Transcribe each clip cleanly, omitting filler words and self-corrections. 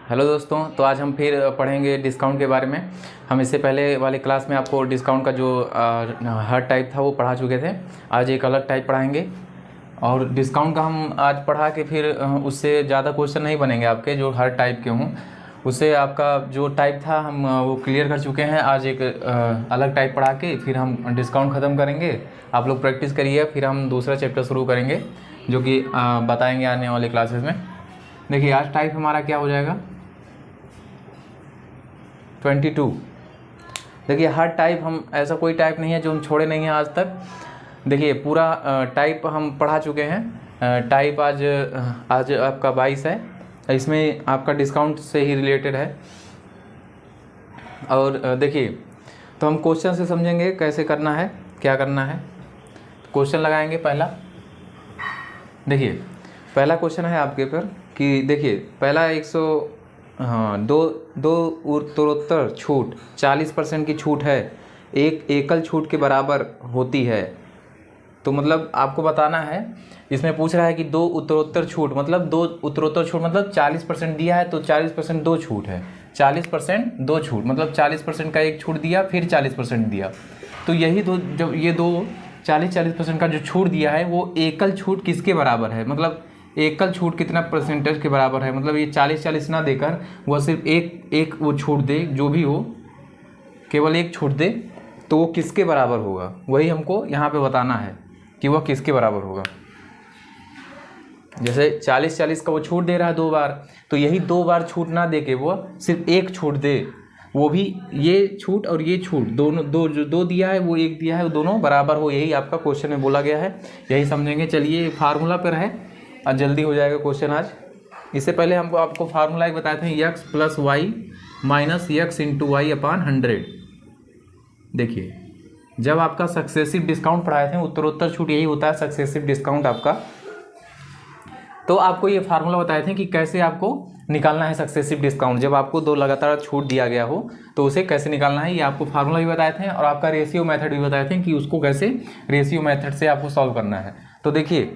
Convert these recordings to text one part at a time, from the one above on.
Hello दोस्तों, तो आज हम फिर पढ़ेंगे डिस्काउंट के बारे में। हम इससे पहले वाले क्लास में आपको डिस्काउंट का जो हर टाइप था वो पढ़ा चुके थे। आज एक अलग टाइप पढ़ाएंगे और डिस्काउंट का हम आज पढ़ा के फिर उससे ज़्यादा क्वेश्चन नहीं बनेंगे आपके जो हर टाइप के हों। उससे आपका जो टाइप था हम वो क्लियर कर चुके हैं। आज एक अलग टाइप पढ़ा के फिर हम डिस्काउंट ख़त्म करेंगे। आप लोग प्रैक्टिस करिए, फिर हम दूसरा चैप्टर शुरू करेंगे जो कि बताएंगे आने वाले क्लासेस में। देखिए आज टाइप हमारा क्या हो जाएगा, 22। देखिए हर टाइप, हम ऐसा कोई टाइप नहीं है जो हम छोड़े नहीं हैं आज तक। देखिए पूरा टाइप हम पढ़ा चुके हैं। टाइप आज आपका 22 है। इसमें आपका डिस्काउंट से ही रिलेटेड है। और देखिए तो हम क्वेश्चन से समझेंगे कैसे करना है, क्या करना है। क्वेश्चन लगाएंगे पहला। देखिए पहला क्वेश्चन है आपके पर कि देखिए पहला 2 उत्तरोत्तर छूट 40% की छूट है, एक एकल छूट के बराबर होती है। तो मतलब आपको बताना है, इसमें पूछ रहा है कि 2 उत्तरोत्तर छूट मतलब 2 उत्तरोत्तर छूट मतलब 40% दिया है तो 40% 2 छूट है। 40% 2 छूट मतलब 40% का एक छूट दिया फिर 40% दिया। तो यही दो, जब ये दो 40% का जो छूट दिया है वो एकल छूट किसके बराबर है, मतलब एकल छूट कितना परसेंटेज के बराबर है। मतलब ये 40-40 ना देकर वह सिर्फ एक वो छूट दे, जो भी हो केवल एक छूट दे, तो वो किसके बराबर होगा, वही हमको यहाँ पे बताना है कि वह किसके बराबर होगा। जैसे 40-40 का वो छूट दे रहा है 2 बार, तो यही 2 बार छूट ना दे के वो सिर्फ एक छूट दे, वो भी ये छूट और ये छूट दोनों जो 2 दिया है वो 1 दिया है, वो दोनों बराबर हो। यही आपका क्वेश्चन में बोला गया है, यही समझेंगे। चलिए फार्मूला पर है, आज जल्दी हो जाएगा क्वेश्चन आज। इससे पहले हमको आपको फार्मूला एक बताए थे, x + y - x × y / 100। देखिए जब आपका सक्सेसिव डिस्काउंट पढ़ाए थे, उत्तरोत्तर छूट यही होता है सक्सेसिव डिस्काउंट आपका। तो आपको ये फार्मूला बताए थे कि कैसे आपको निकालना है सक्सेसिव डिस्काउंट। जब आपको 2 लगातार छूट दिया गया हो तो उसे कैसे निकालना है, ये आपको फार्मूला भी बताए थे और आपका रेशियो मेथड भी बताए थे कि उसको कैसे रेशियो मेथड से आपको सॉल्व करना है। तो देखिए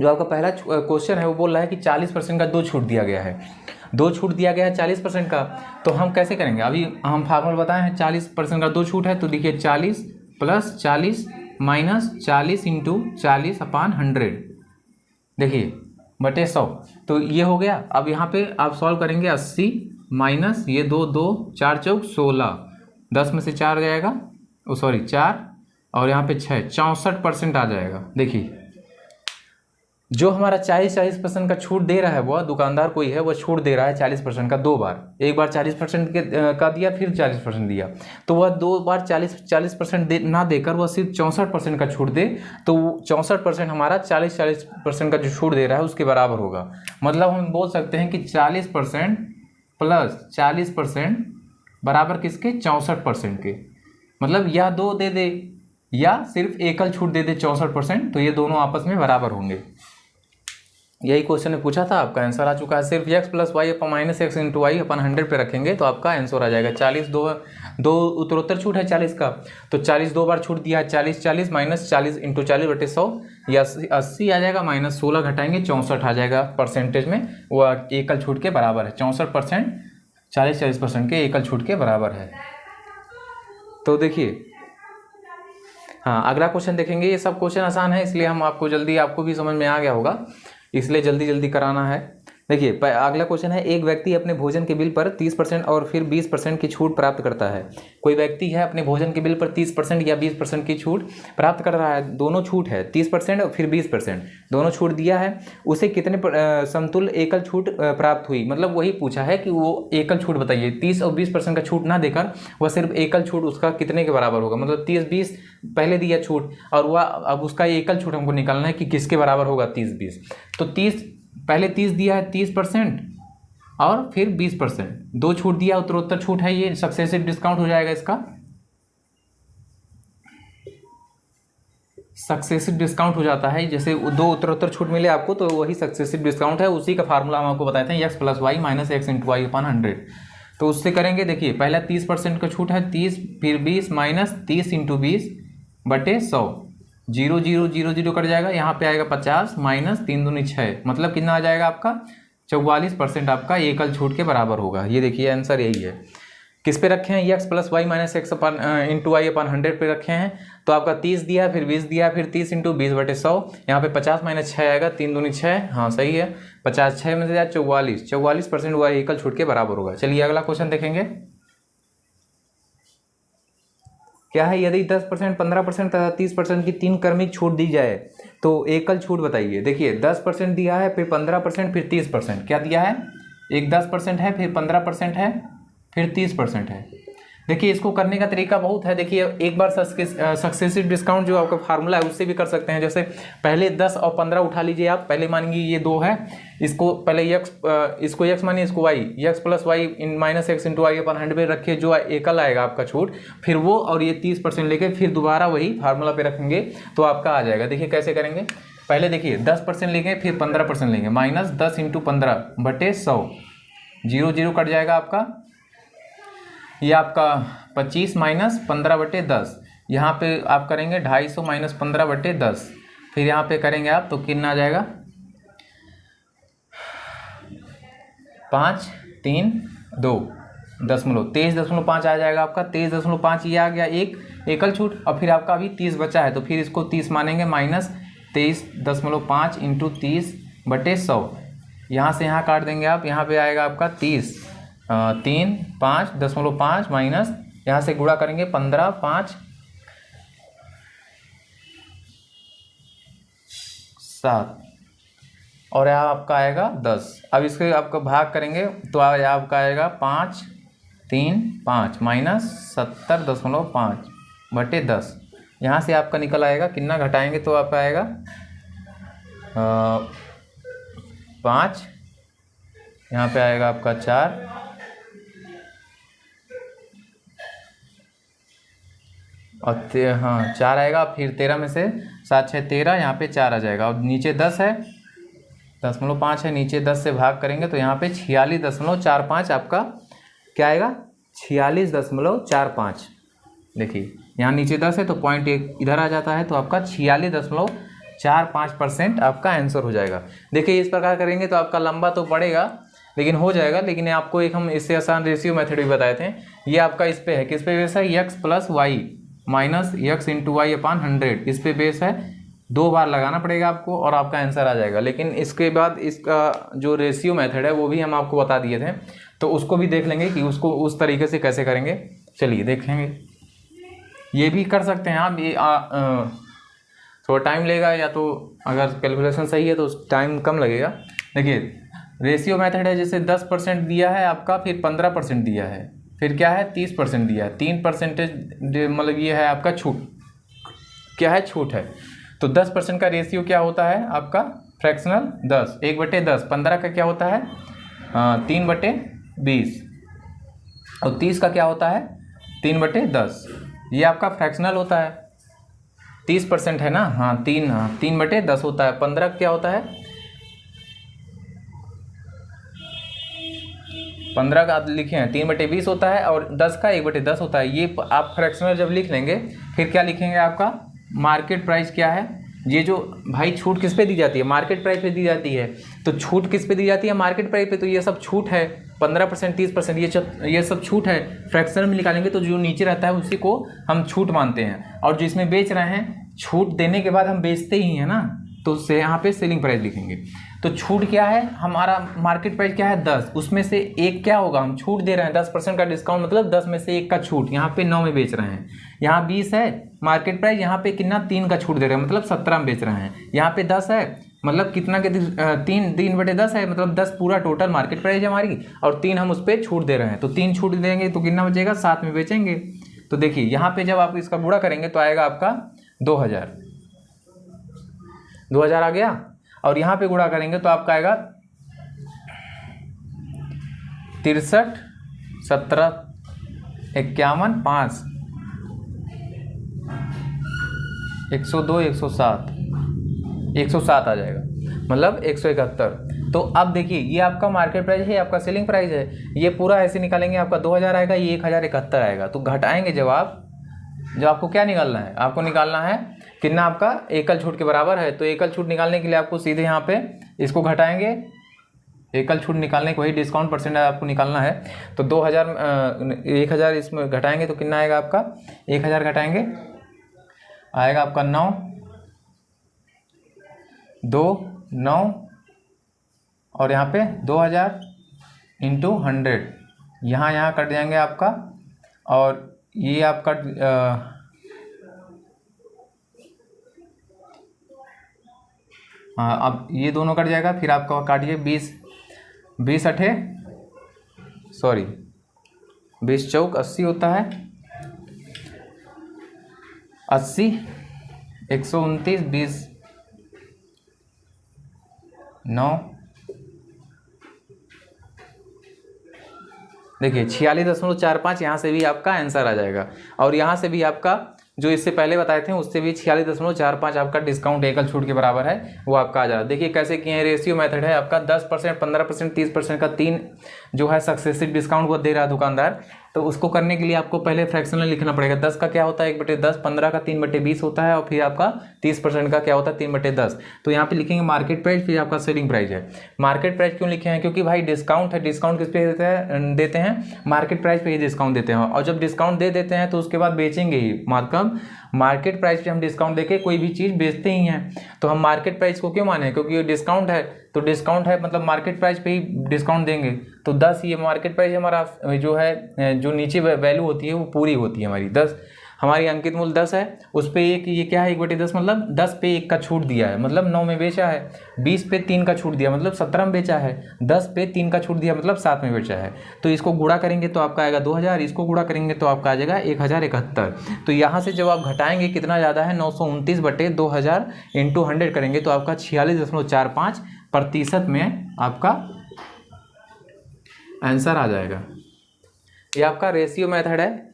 जो आपका पहला क्वेश्चन है वो बोल रहा है कि 40% का 2 छूट दिया गया है, 2 छूट दिया गया है 40% का। तो हम कैसे करेंगे, अभी हम फार्मूला बताए हैं 40% का 2 छूट है। तो देखिए 40 + 40 - 40 × 40/100, देखिए बटे 100। तो ये हो गया। अब यहाँ पे आप सॉल्व करेंगे 80 माइनस ये 2 2 4 चौक 16, 10 में से 4 जाएगा, सॉरी 4 और यहाँ पे 6, 64% आ जाएगा। देखिए जो हमारा 40% का छूट दे रहा है वह दुकानदार कोई है, वह छूट दे रहा है 40% का 2 बार। एक बार 40% का दिया फिर 40% दिया, तो वह 2 बार 40% ना देकर वह सिर्फ 64% का छूट दे, तो 64% हमारा 40% का जो छूट दे रहा है उसके बराबर होगा। मतलब हम बोल सकते हैं कि 40% + 40% बराबर किसके, 64% के। मतलब या 2 दे दे या सिर्फ एकल छूट दे दे 64%, तो ये दोनों आपस में बराबर होंगे। यही क्वेश्चन में पूछा था, आपका आंसर आ चुका है। सिर्फ x + y - x × y / 100 पे रखेंगे तो आपका आंसर आ जाएगा। 40 दो उत्तरोत्तर छूट है 40 का, तो 40 2 बार छूट दिया है, 40 - 40 × 40 बटे 100, या 80 आ जाएगा, -16 घटाएंगे 64 आ जाएगा। परसेंटेज में वो एकल छूट के बराबर है। 64% 40-40% के एकल छूट के बराबर है। तो देखिए हाँ, अगला क्वेश्चन देखेंगे। ये सब क्वेश्चन आसान है, इसलिए हम आपको जल्दी, आपको भी समझ में आ गया होगा, इसलिए जल्दी जल्दी कराना है। देखिए अगला क्वेश्चन है, एक व्यक्ति अपने भोजन के बिल पर 30% और फिर 20% की छूट प्राप्त करता है। कोई व्यक्ति है अपने भोजन के बिल पर 30% या 20% की छूट प्राप्त कर रहा है, दोनों छूट है 30% और फिर 20%, दोनों छूट दिया है। उसे कितने समतुल्य एकल छूट प्राप्त हुई, मतलब वही पूछा है कि वो एकल छूट बताइए। 30 और 20% का छूट ना देकर वह सिर्फ एकल छूट उसका कितने के बराबर होगा। मतलब 30-20 पहले दिया छूट और वह अब उसका एकल छूट हमको निकालना है कि किसके बराबर होगा 30-20। तो 30 पहले 30 दिया है 30% और फिर 20%, 2 छूट दिया, उत्तरोत्तर छूट है, ये सक्सेसिव डिस्काउंट हो जाएगा। इसका सक्सेसिव डिस्काउंट हो जाता है, जैसे 2 उत्तरोत्तर छूट मिले आपको तो वही सक्सेसिव डिस्काउंट है। उसी का फार्मूला हम आपको बताते हैं, x + y - x × y / 100। तो उससे करेंगे, देखिए पहला 30% का छूट है, 30 फिर 20 - 30 × 20 बटे 100, 0 0 0 0 कट जाएगा, यहाँ पे आएगा 50 - 3 दूनी 6, मतलब कितना आ जाएगा आपका 44% आपका एकल छूट के बराबर होगा। ये देखिए आंसर यही है। किस पे रखे हैं, x plus y minus x into y upon 100 पे रखे हैं। तो आपका 30 दिया, फिर 20 दिया, फिर 30 इंटू 20/100। यहाँ पे 50 माइनस 6 आएगा, 3 दूनी 6, हाँ सही है। 50 6 में से जाए 44% हुआ एकल छूट के बराबर होगा। चलिए अगला क्वेश्चन देखेंगे। क्या है, यदि 10%, 15% तथा 30% की 3 क्रमिक छूट दी जाए तो एकल छूट बताइए। देखिए 10% दिया है, फिर 15%, फिर 30%। क्या दिया है, एक 10% है, फिर 15% है, फिर 30% है। देखिए इसको करने का तरीका बहुत है। देखिए एक बार सक्सेसिव डिस्काउंट जो आपका फार्मूला है उससे भी कर सकते हैं। जैसे पहले 10 और 15 उठा लीजिए आप। पहले मानिए ये 2 है, इसको पहले इसको x मानिए, इसको y, x प्लस वाई इन minus x into y upon 100 पे रखिए, जो एकल आएगा आपका छूट, फिर वो और ये 30% लेके फिर दोबारा वही फार्मूला पे रखेंगे तो आपका आ जाएगा। देखिए कैसे करेंगे, पहले देखिए 10% लेंगे, फिर 15% लेंगे, माइनस 10 इंटू 15/100, 0 0 कट जाएगा आपका। ये आपका 25 माइनस 15/10, यहाँ पे आप करेंगे 250 माइनस 15/10, फिर यहाँ पे करेंगे आप तो कितना आ जाएगा, 5 3 2 23.5 आ जाएगा आपका। 23.5 ये आ गया एक एकल छूट, और फिर आपका अभी 30 बचा है तो फिर इसको 30 मानेंगे, माइनस 23.5 इंटू 30/100, यहाँ से यहाँ काट देंगे आप। यहाँ पे आएगा आपका 30, 3 5.5 माइनस यहाँ से गुणा करेंगे 15 5 7 और यहाँ आपका आएगा 10। अब इसके आपका भाग करेंगे तो आपका आएगा 5 3 5 माइनस 70.5/10। यहाँ से आपका निकल आएगा कितना, घटाएंगे तो आपका आएगा 5, यहाँ पे आएगा आपका 4 और 4 आएगा, फिर 13 में से 7 6 13, यहाँ पे 4 आ जाएगा। और नीचे 10 है, 10.5 है, नीचे 10 से भाग करेंगे तो यहाँ पे 46.45 आपका क्या आएगा, 46.45। देखिए यहाँ नीचे 10 है तो पॉइंट एक इधर आ जाता है, तो आपका 46.45% आपका आंसर हो जाएगा। देखिए इस प्रकार करेंगे तो आपका लंबा तो पड़ेगा लेकिन हो जाएगा। लेकिन आपको एक हम इससे आसान रेशियो मेथड भी बताए थे। ये आपका इस पे है, किस पे बेस है, x plus y minus x into y upon 100, इस पे बेस है। 2 बार लगाना पड़ेगा आपको और आपका आंसर आ जाएगा। लेकिन इसके बाद इसका जो रेशियो मेथड है वो भी हम आपको बता दिए थे, तो उसको भी देख लेंगे कि उसको उस तरीके से कैसे करेंगे। चलिए देखेंगे, ये भी कर सकते हैं आप। ये थोड़ा टाइम लेगा, या तो अगर कैलकुलेशन सही है तो टाइम कम लगेगा। देखिए रेशियो मेथड है, जैसे 10% दिया है आपका, फिर 15% दिया है, फिर क्या है 30% दिया है, 3% मतलब ये है आपका छूट, क्या है छूट है। तो 10% का रेशियो क्या होता है आपका, फ्रैक्शनल 10, 1/10। 15 का क्या होता है 3/20, और 30 का क्या होता है 3/10। ये आपका फ्रैक्शनल होता है। 30% है ना, हाँ 3/10 होता है। 15 क्या होता है, 15 का लिखे हैं 3/20 होता है, और 10 का 1/10 होता है। ये आप फ्रैक्शनल जब लिख लेंगे फिर क्या लिखेंगे, आपका मार्केट प्राइस क्या है। ये जो भाई छूट किस पे दी जाती है, मार्केट प्राइस पे दी जाती है। तो छूट किस पे दी जाती है, मार्केट प्राइस पे। तो ये सब छूट है, 15% 30% ये सब छूट है। फ्रैक्शनल में निकालेंगे तो जो नीचे रहता है उसी को हम छूट मानते हैं, और जो इसमें बेच रहे हैं छूट देने के बाद हम बेचते ही हैं ना, तो उससे यहाँ पे सेलिंग प्राइस लिखेंगे। तो छूट क्या है हमारा, मार्केट प्राइस क्या है 10, उसमें से एक क्या होगा, हम छूट दे रहे हैं 10% का डिस्काउंट, मतलब 10 में से 1 का छूट। यहाँ पे 9 में बेच रहे हैं, यहाँ 20 है मार्केट प्राइस, यहाँ पे कितना 3 का छूट दे रहे हैं, मतलब 17 में बेच रहे हैं। यहाँ पे 10 है, मतलब कितना के 3/10 है, मतलब 10 पूरा टोटल मार्केट प्राइस है हमारी, और 3 हम उस पर छूट दे रहे हैं। तो 3 छूट देंगे तो कितना बचेगा, 7 में बेचेंगे। तो देखिए यहाँ पे जब आप इसका गुणा करेंगे तो आएगा आपका 2000 आ गया, और यहाँ पे गुणा करेंगे तो आपका आएगा 63 17 51 5 102 107 आ जाएगा, मतलब 171। तो अब देखिए ये आपका मार्केट प्राइस है, आपका सेलिंग प्राइस है। ये पूरा ऐसे निकालेंगे आपका 2000 आएगा, ये 1071 आएगा। तो घटाएंगे जब आपको क्या निकालना है, आपको निकालना है कितना आपका एकल छूट के बराबर है। तो एकल छूट निकालने के लिए आपको सीधे यहाँ पे इसको घटाएंगे, एकल छूट निकालने को वही डिस्काउंट परसेंट आपको निकालना है। तो 2000 1000 इसमें घटाएंगे तो कितना आएगा आपका, 1000 घटाएंगे आएगा आपका 9, 2, 9 और यहाँ पे 2000 इंटू 100, यहाँ कट जाएंगे आपका, और ये आपका हाँ अब ये दोनों कट जाएगा, फिर आपका काटिए 20 अठे सॉरी 20 चौक 80 होता है, 80 129 20 9 देखिए 46.45 यहाँ से भी आपका आंसर आ जाएगा। और यहाँ से भी आपका जो इससे पहले बताए थे उससे भी 46.45 आपका डिस्काउंट एकल छूट के बराबर है, वो आपका आ जा रहा है। देखिए कैसे किए हैं, रेशियो मेथड है आपका 10%, 15%, 30% का 3 जो है सक्सेसिव डिस्काउंट वो दे रहा है दुकानदार। तो उसको करने के लिए आपको पहले फ्रैक्शनल लिखना पड़ेगा। 10 का क्या होता है 1/10, 15 का 3/20 होता है, और फिर आपका 30% का क्या होता है 3/10। तो यहाँ पे लिखेंगे मार्केट प्राइस, फिर आपका सेलिंग प्राइस है। मार्केट प्राइस क्यों लिखे हैं, क्योंकि भाई डिस्काउंट है, डिस्काउंट किस पे देते हैं मार्केट प्राइस पे ही डिस्काउंट देते हैं। और जब डिस्काउंट दे देते हैं तो उसके बाद बेचेंगे ही, मतलब मार्केट प्राइस पे हम डिस्काउंट देके कोई भी चीज़ बेचते ही हैं। तो हम मार्केट प्राइस को क्यों माने, क्योंकि ये डिस्काउंट है, तो डिस्काउंट है मतलब मार्केट प्राइस पे ही डिस्काउंट देंगे। तो 10 ये मार्केट प्राइस हमारा जो है, जो नीचे वैल्यू होती है वो पूरी होती है हमारी 10, हमारी अंकित मूल्य 10 है, उस पे एक ये क्या है 1/10 मतलब 10 पे 1 का छूट दिया है, मतलब 9 में बेचा है। 20 पे 3 का छूट दिया मतलब 17 में बेचा है। 10 पे 3 का छूट दिया मतलब 7 में बेचा है। तो इसको गुणा करेंगे तो आपका आएगा 2000, इसको गुणा करेंगे तो आपका आ जाएगा 1071। तो यहाँ से जब आप घटाएंगे कितना ज़्यादा है 929/2000 इंटू 100 करेंगे तो आपका 46.45% में आपका आंसर आ जाएगा। ये आपका रेशियो मेथड है।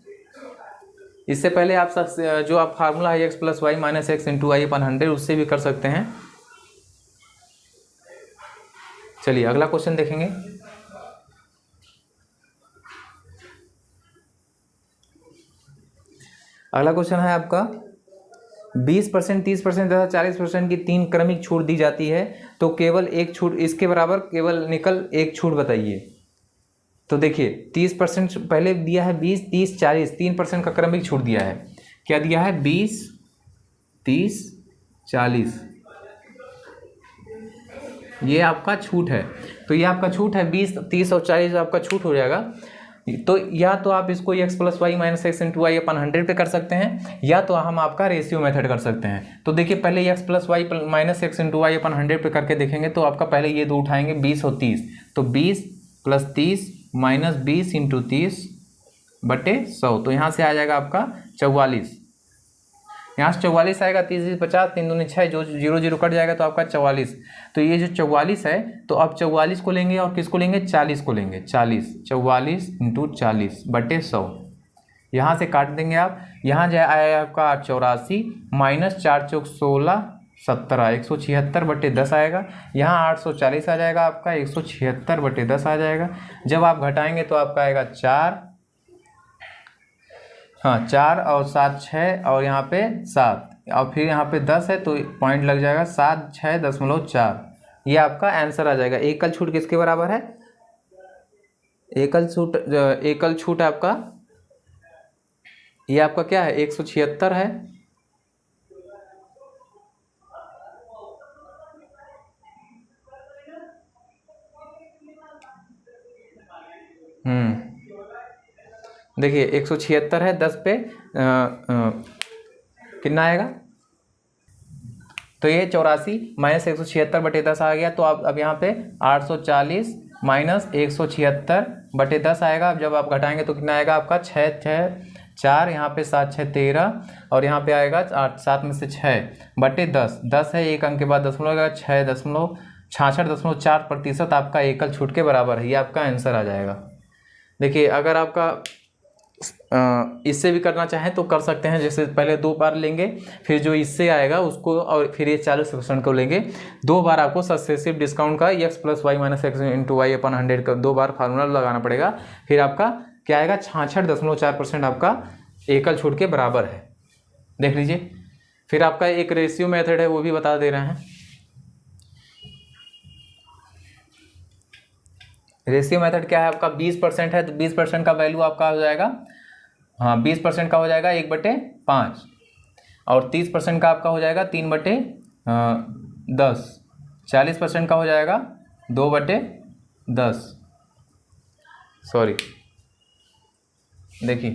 इससे पहले आप जो आप फार्मूला है x + y - x × i/100 उससे भी कर सकते हैं। चलिए अगला क्वेश्चन देखेंगे। अगला क्वेश्चन है आपका 20%, 30% तथा 40% की 3 क्रमिक छूट दी जाती है, तो केवल एक छूट इसके बराबर केवल निकल एक छूट बताइए। तो देखिए 30% पहले दिया है 20, 30, 40, 3% का क्रमिक छूट दिया है। क्या दिया है 20, 30, 40, ये आपका छूट है। तो ये आपका छूट है 20, 30 और 40 आपका छूट हो जाएगा। तो या तो आप इसको x + y - x × i/100 पे कर सकते हैं, या तो हम आपका रेशियो मेथड कर सकते हैं। तो देखिए पहले x + y - x × i/100 पे करके देखेंगे तो आपका पहले ये दो उठाएंगे 20 और 30, तो 20 + 30 - 20 × 30/100, तो यहाँ से आ जाएगा आपका 44। यहाँ से 44 आएगा, 30 50, 3 दूनी 6, जो 0 0 कट जाएगा तो आपका 44। तो ये जो 44 है तो अब 44 को लेंगे और किसको लेंगे 40 को लेंगे, 44 44 × 40/100। यहाँ से काट देंगे आप, यहाँ जाए आएगा आपका 84 - 4 चौक 16 17, 176/10 आएगा। यहाँ 840 आ जाएगा आपका, 176/10 आ जाएगा। जब आप घटाएंगे तो आपका आएगा 4, हाँ 4 और 7 6 और यहाँ पे 7 और फिर यहाँ पे 10 है तो पॉइंट लग जाएगा 76.4। ये आपका आंसर आ जाएगा। एकल छूट किसके बराबर है, एकल छूट आपका ये आपका क्या है 176 है। देखिए 176 है, 10 पे कितना आएगा, तो ये 84 - 176/10 आ गया। तो आप अब यहाँ पे 840 - 176/10 आएगा। अब जब आप घटाएंगे तो कितना आएगा आपका 6 6 4, यहाँ पे 7 6 13 और यहाँ पे आएगा 8 7 में से 6/10, 10 है एक अंक के बाद दशमलव आएगा, 6.66.4% आपका एकल छूट के बराबर है। ये आपका आंसर आ जाएगा। देखिए अगर आपका इससे भी करना चाहें तो कर सकते हैं, जैसे पहले 2 बार लेंगे, फिर जो इससे आएगा उसको और फिर ये 40% को लेंगे। 2 बार आपको सक्सेसिव डिस्काउंट का x + y - x × i/100 का 2 बार फार्मूला लगाना पड़ेगा। फिर आपका क्या आएगा 66.4% आपका एकल छूट के बराबर है। देख लीजिए। फिर आपका एक रेशियो मेथड है वो भी बता दे रहे हैं। रेशियो मेथड क्या है आपका, 20% है तो 20% का वैल्यू आपका हो जाएगा, हाँ 20% का हो जाएगा 1/5, और 30% का आपका हो जाएगा 3/10, 40% का हो जाएगा 2/10, सॉरी देखिए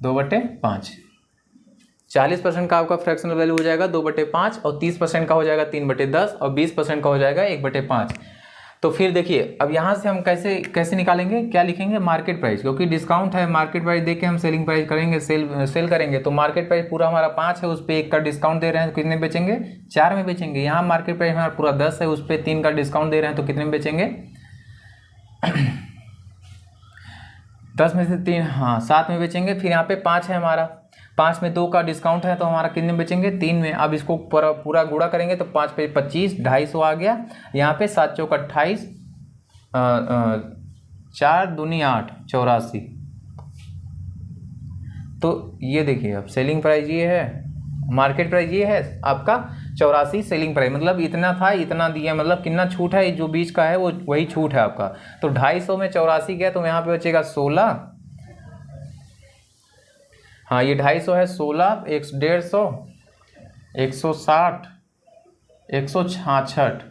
2/5, 40% का आपका फ्रैक्शनल वैल्यू हो जाएगा 2/5, और 30% का हो जाएगा 3/10, और 20% का हो जाएगा 1/5। तो फिर देखिए अब यहाँ से हम कैसे निकालेंगे, क्या लिखेंगे, मार्केट प्राइस, क्योंकि डिस्काउंट है, मार्केट प्राइस देख के हम सेलिंग प्राइस करेंगे, सेल करेंगे। तो मार्केट प्राइस पूरा हमारा 5 है, उस पर 1 का डिस्काउंट दे रहे हैं तो कितने बेचेंगे, 4 में बेचेंगे। यहाँ मार्केट प्राइस हमारा पूरा 10 है, उस पर 3 का डिस्काउंट दे रहे हैं तो कितने में बेचेंगे, 10 में से 3, हाँ 7 में बेचेंगे। फिर यहाँ पे 5 है हमारा, 5 में 2 का डिस्काउंट है तो हमारा कितने में बेचेंगे, 3 में। अब इसको पूरा गुणा करेंगे तो 5 पे 25, 250 आ गया। यहाँ पे 7 चौक 28, 4 दूनी 8, 84। तो ये देखिए अब सेलिंग प्राइस ये है, मार्केट प्राइस ये है आपका 84, सेलिंग प्राइस मतलब इतना था इतना दिया, मतलब कितना छूट है, जो बीच का है वो वही छूट है आपका। तो 250 में 84 गया तो यहाँ पे बचेगा 16, हाँ ये 250 है, 16, 150, 160, 166,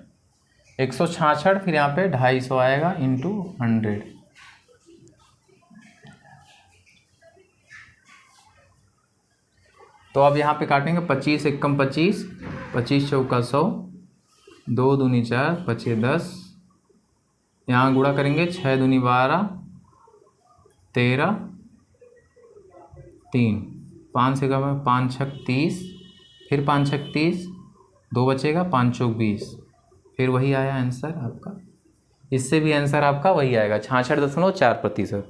166, फिर यहाँ पे 250 आएगा इंटू 100। तो अब यहाँ पे काटेंगे 25 एकम 25, 25 चौका 100, 2 दूनी 4, 5 10, यहाँ गुणा करेंगे 6 दूनी 12, 13, 3, 5 से कम है, 5 छक 30, फिर 5 छक 30, 2 बचेगा, 5 चौक 20, फिर वही आया आंसर आपका। इससे भी आंसर आपका वही आएगा 66.4%।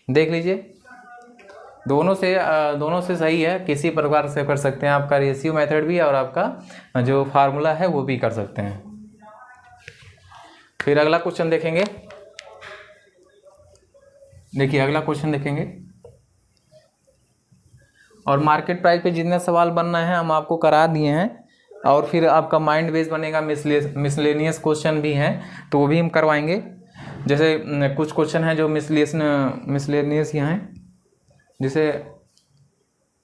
देख लीजिए दोनों से सही है, किसी प्रकार से कर सकते हैं, आपका रेशियो मेथड भी और आपका जो फार्मूला है वो भी कर सकते हैं। फिर अगला क्वेश्चन देखेंगे, देखिए अगला क्वेश्चन देखेंगे। और मार्केट प्राइस पे जितने सवाल बनना है हम आपको करा दिए हैं, और फिर आपका माइंड बेस बनेगा, मिसलेनियस क्वेश्चन भी हैं तो वो भी हम करवाएंगे। जैसे कुछ क्वेश्चन हैं जो मिसलेनियस यहाँ हैं, जैसे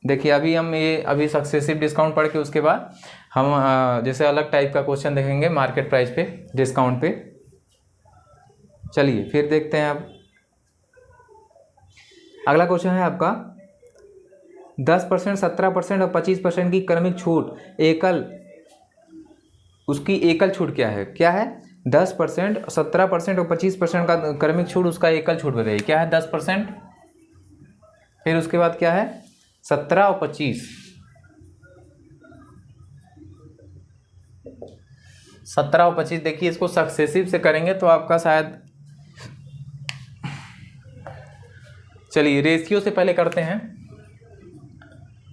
देखिए अभी सक्सेसिव डिस्काउंट पढ़ के उसके बाद हम जैसे अलग टाइप का क्वेश्चन देखेंगे मार्केट प्राइस पे डिस्काउंट पे। चलिए फिर देखते हैं। अब अगला क्वेश्चन है आपका 10%, 17% और 25% की क्रमिक छूट उसकी एकल छूट क्या है 10%, 17% और 25% का क्रमिक छूट, उसका एकल छूट बताइए क्या है 10%, फिर उसके बाद क्या है 17 और 25, 17 और 25। देखिए इसको सक्सेसिव से करेंगे तो आपका शायद, चलिए रेशियो से पहले करते हैं।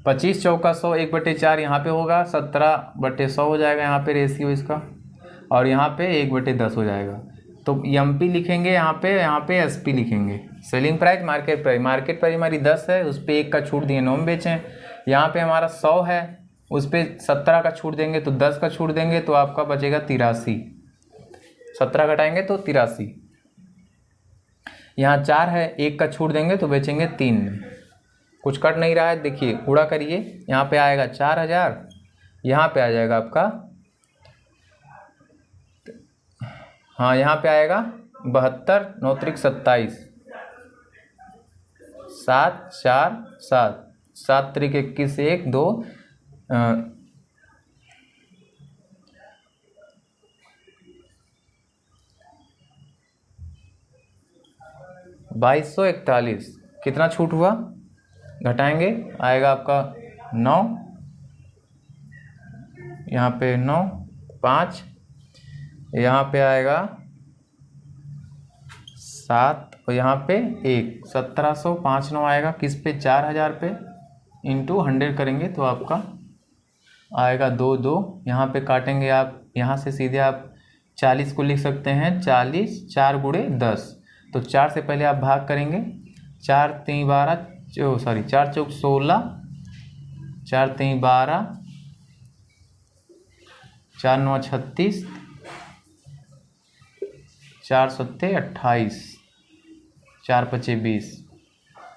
25 चौका 100, 1/4 यहाँ पे होगा, 17/100 हो जाएगा यहाँ पे रेशियो इसका, और यहाँ पे 1/10 हो जाएगा। तो MP लिखेंगे यहाँ पे SP लिखेंगे। सेलिंग प्राइस, मार्केट प्राइस हमारी 10 है, उस पर 1 का छूट दिए 9 में बेचें। यहाँ पे हमारा 100 है, उस पर 17 का छूट देंगे तो 10 का छूट देंगे तो आपका बचेगा 83, 17 घटाएंगे तो 83। यहाँ 4 है, 1 का छूट देंगे तो बेचेंगे 3 में, कुछ कट नहीं रहा है। देखिए गुणा करिए, यहाँ पे आएगा 4000, यहाँ पे आ जाएगा आपका, हाँ यहाँ पे आएगा 72, 9 त्रिक 27, 7 4 7, 7 त्रिक 21, 1 2, 2241, कितना छूट हुआ, घटाएंगे आएगा आपका 9, यहाँ पे 9, 5, यहाँ पे आएगा 7, और यहाँ पे 1, 1705 9 आएगा किस पे 4000 पे, इंटू 100 करेंगे तो आपका आएगा 2 2। यहाँ पे काटेंगे आप, यहाँ से सीधे आप 40 को लिख सकते हैं, 40 4 गुणे 10, तो 4 से पहले आप भाग करेंगे, 4 3 12, 4 चौक 16, 4 3 12, 4 9 36, 4 सत्ते 28, 4 पचे 20।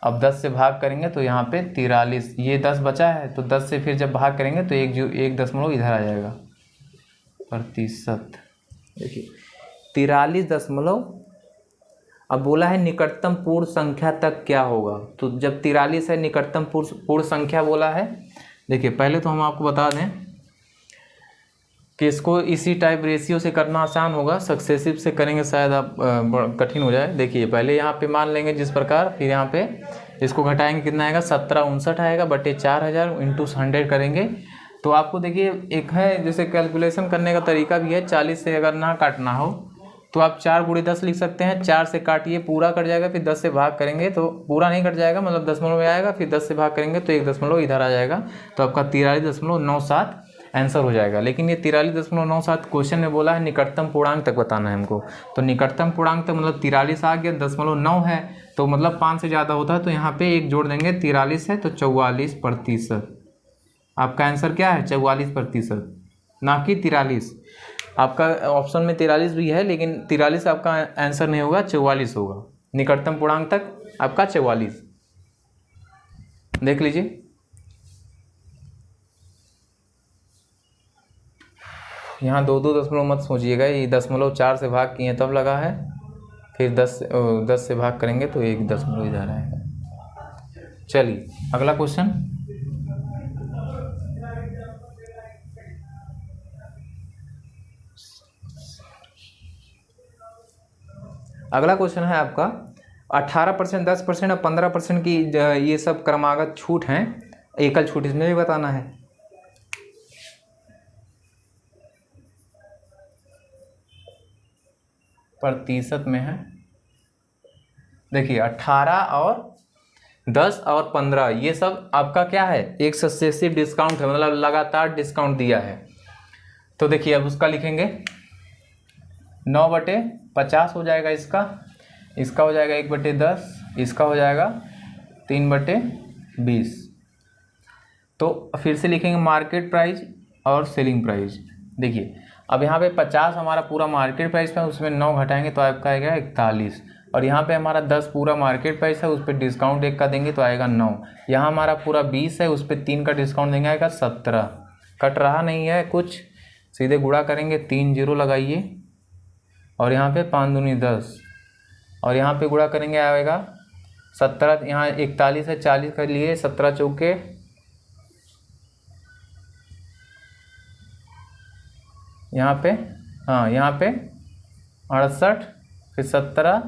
अब 10 से भाग करेंगे तो यहाँ पे 43, ये 10 बचा है तो 10 से फिर जब भाग करेंगे तो 1 इधर आ जाएगा प्रतिशत। देखिए 43 अब बोला है निकटतम पूर्ण संख्या तक क्या होगा। तो जब 43 है निकटतम पूर्ण संख्या बोला है, देखिए पहले तो हम आपको बता दें कि इसको इसी टाइप रेशियो से करना आसान होगा, सक्सेसिव से करेंगे शायद आप कठिन हो जाए। देखिए पहले यहाँ पे मान लेंगे जिस प्रकार, फिर यहाँ पे इसको घटाएंगे, कितना आएगा 1759 आएगा बटे 4000 इंटू 100 करेंगे। तो आपको देखिए एक है जैसे कैलकुलेशन करने का तरीका भी है, 40 से अगर ना काटना हो तो आप 4 × 10 लिख सकते हैं, 4 से काटिए पूरा कट जाएगा, फिर 10 से भाग करेंगे तो पूरा नहीं कट जाएगा, मतलब दशमलव में आएगा, फिर 10 से भाग करेंगे तो 1 दशमलव इधर आ जाएगा, तो आपका 43.97 आंसर हो जाएगा। लेकिन ये 43.97 क्वेश्चन में बोला है निकटतम पूर्णांक तक बताना है हमको, तो निकटतम पूर्णांक तक मतलब 43 आ गया, 0.9 है तो मतलब 5 से ज़्यादा होता है तो यहाँ पे 1 जोड़ देंगे, 43 है तो 44%। आपका आंसर क्या है 44%, ना कि 43। आपका ऑप्शन में 43 भी है लेकिन 43 आपका आंसर नहीं होगा, 44 होगा। निकटतम पूर्णांक तक आपका 44। देख लीजिए यहाँ 2 दशमलव मत सोचिएगा, ये 0.4 से भाग किए तब लगा है, फिर 10 से भाग करेंगे तो 1 दशमलव इधर आएगा। चलिए अगला क्वेश्चन, अगला क्वेश्चन है आपका 18%, 10% और 15% की ये सब क्रमागत छूट हैं, एकल छूट इसमें भी बताना है। प्रतिशत में है, देखिए 18 और 10 और 15 ये सब आपका क्या है, एक सक्सेसिव डिस्काउंट है, मतलब लगातार डिस्काउंट दिया है। तो देखिए अब उसका लिखेंगे 9/50 हो जाएगा, इसका हो जाएगा 1/10, इसका हो जाएगा 3/20। तो फिर से लिखेंगे मार्केट प्राइस और सेलिंग प्राइस। देखिए अब यहाँ पे 50 हमारा पूरा मार्केट प्राइस है, उसमें 9 घटाएंगे तो आपका आएगा 41, और यहाँ पे हमारा 10 पूरा मार्केट प्राइस है, उस पर डिस्काउंट 1 का देंगे तो आएगा 9। यहाँ हमारा पूरा 20 है, उस पर 3 का डिस्काउंट देंगे, आएगा 17। कट रहा नहीं है कुछ, सीधे गुणा करेंगे, 3 0 लगाइए, और यहाँ पे 5 दूनी 10, और यहाँ पे गुणा करेंगे आएगा 17। यहाँ 41 है, 40 कर लिए, 17 चौके यहाँ पे, हाँ यहाँ पे 68, फिर 17,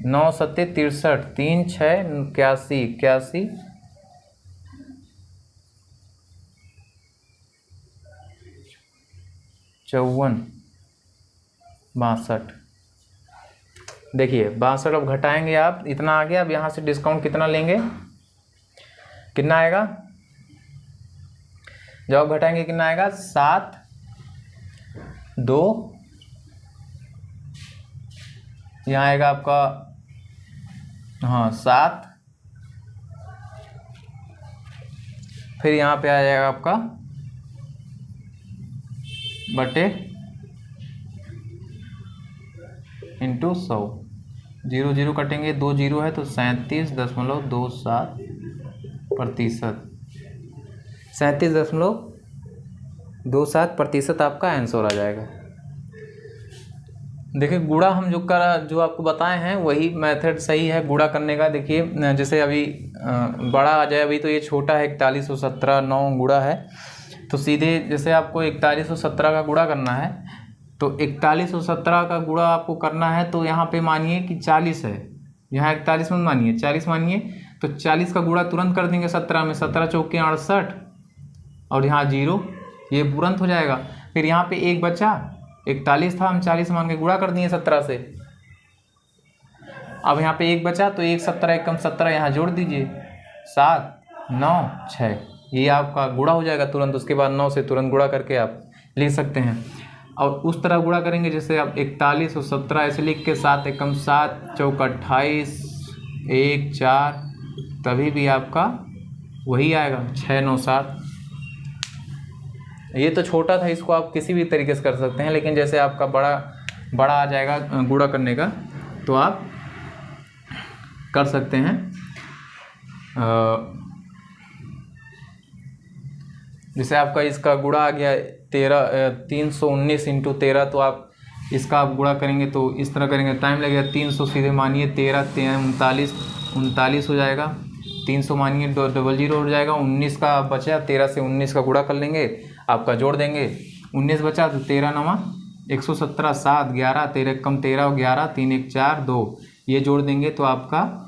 9 सत्ते 63, 3 6 81, 81 54 62। देखिए 62 अब घटाएंगे आप, इतना आ गया। अब यहाँ से डिस्काउंट कितना लेंगे, कितना आएगा, जब आप घटाएंगे कितना आएगा 7 2, यहाँ आएगा आपका हाँ 7, फिर यहाँ पे आ जाएगा आपका बटे इंटू 100, 0 0 कटेंगे, 2 0 है तो 37.27%, 37.27% आपका आंसर आ जाएगा। देखिए गुणा हम जो आपको बताए हैं वही मेथड सही है गुणा करने का। देखिए जैसे अभी बड़ा आ जाए, अभी तो ये छोटा है 4117, 9 गुणा है, तो सीधे जैसे आपको 4117 का गुणा करना है, तो 4117 का गुणा आपको करना है, तो यहाँ पे मानिए कि 40 है, यहाँ 41 में मानिए 40 मानिए, तो 40 का गुणा तुरंत कर देंगे 17 में, 17 चौके 68, और यहाँ 0, ये तुरंत हो जाएगा। फिर यहाँ पे 1 बचा, 41 था, हम 40 मान के गुणा कर दिए 17 से। अब यहाँ पे 1 बचा तो 1 17 1 कम 17, यहाँ जोड़ दीजिए, 7 9 6, ये आपका गुणा हो जाएगा तुरंत। उसके बाद 9 से तुरंत गुणा करके आप ले सकते हैं, और उस तरह गुणा करेंगे जैसे आप 41 और 17 ऐसे लिख के 7 1 कम 7 चौका 28 1 4, तभी भी आपका वही आएगा 6 9 7। ये तो छोटा था, इसको आप किसी भी तरीके से कर सकते हैं, लेकिन जैसे आपका बड़ा आ जाएगा गुणा करने का तो आप कर सकते हैं। जैसे आपका इसका गुणा आ गया 319 इंटू 13, तो आप इसका आप गुणा करेंगे तो इस तरह करेंगे, टाइम लगेगा 300, सीधे मानिए 39 हो जाएगा, 300 मानिए 00 हो जाएगा, 19 का बचा, 13 से 19 का गुणा कर लेंगे, आपका जोड़ देंगे, 19 बचा तो 13 9 117, 7 11, 13 कम 13 11, 3 1 4 2, ये जोड़ देंगे तो आपका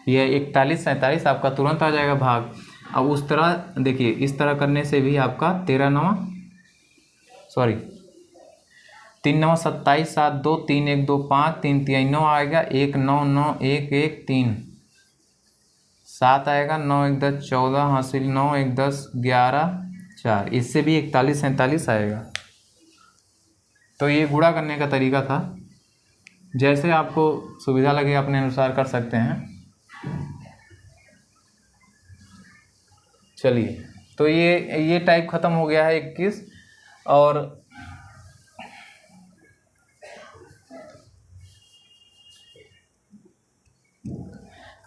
यह 41 47 आपका तुरंत आ जाएगा भाग। अब उस तरह देखिए, इस तरह करने से भी आपका 3 9 27 7 2 3 1 2 5 3 3 9 आएगा, 1 9 9 1 1 3 7 आएगा, 9 1 10 14 हासिल, 9 1 10 11 4, इससे भी 41 47 आएगा। तो ये गुणा करने का तरीका था, जैसे आपको सुविधा लगे अपने अनुसार कर सकते हैं। चलिए, तो ये टाइप ख़त्म हो गया है 21। और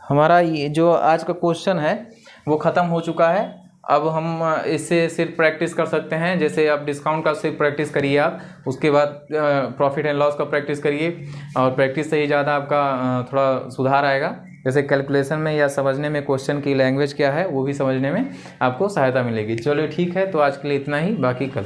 हमारा ये जो आज का क्वेश्चन है वो ख़त्म हो चुका है। अब हम इससे सिर्फ प्रैक्टिस कर सकते हैं, जैसे आप डिस्काउंट का सिर्फ प्रैक्टिस करिए, आप उसके बाद प्रॉफिट एंड लॉस का प्रैक्टिस करिए, और प्रैक्टिस से ही ज़्यादा आपका थोड़ा सुधार आएगा। जैसे कैलकुलेशन में या समझने में क्वेश्चन की लैंग्वेज क्या है वो भी समझने में आपको सहायता मिलेगी। चलो ठीक है, तो आज के लिए इतना ही, बाकी कल।